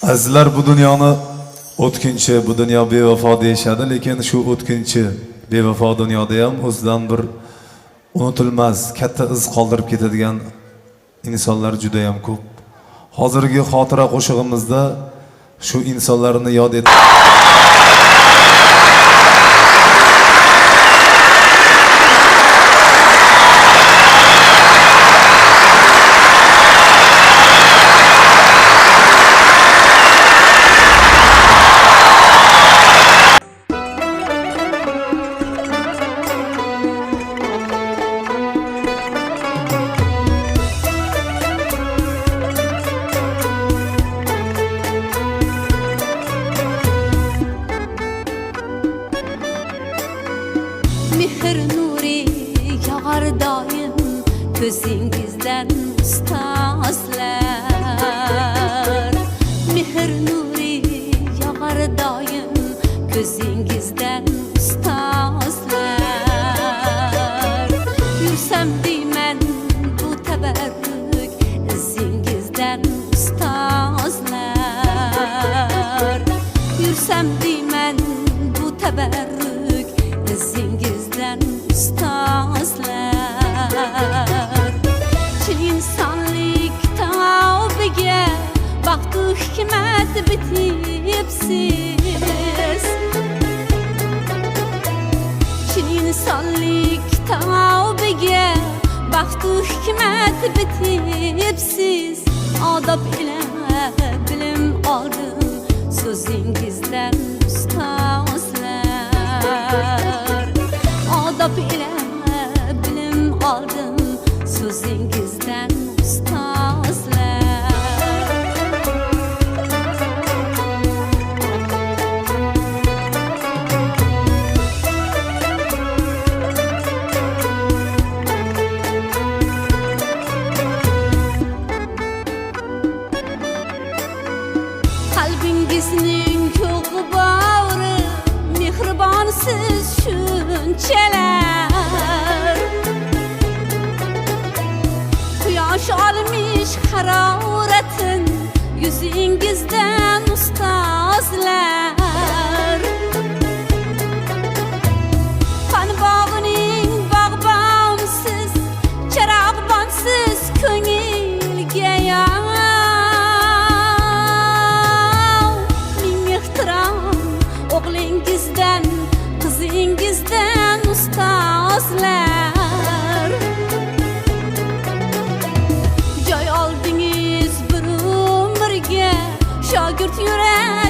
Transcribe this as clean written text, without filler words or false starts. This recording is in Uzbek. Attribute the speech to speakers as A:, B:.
A: Azizlar, bu dunyoni o'tkinchi, bu dunyo bevafo deyishadi, lekin shu o'tkinchi, bevafo dunyoda ham o'zidan bir unutilmas, katta iz qoldirib ketadigan insonlar juda ham ko'p. Hozirgi xotira qo'shig'imizda shu insonlarni yod et.
B: Mehr nuri yağar daim gözingizden ustazlar. Mehr nuri yağar daim gözingizden ustazlar. Yürsem deymen bu teberrük izingizden ustazlar. Yürsem deymen bu teberrük izingizden ustazlar. Çin insanlık tavbiye baktı hikmet bitipsiz. Çin insanlık tavbiye baktı hikmet bitipsiz. Adab ile bilim aldım sözingizden ustazlar. Adab ile bilim aldım sözingizden ustazlar. Kalbingizning ko'k bağrı mehribansiz şunchalar. Quyosh olmish haroratin yuzingizdan ustozlar. Qon bog'ining bog'bonsiz, charog'bonsiz ko'ngilga yo'q. O'g'lingizdan, qizingizdan ustozlar. Joy oldingiz bir umrga, shogird yurak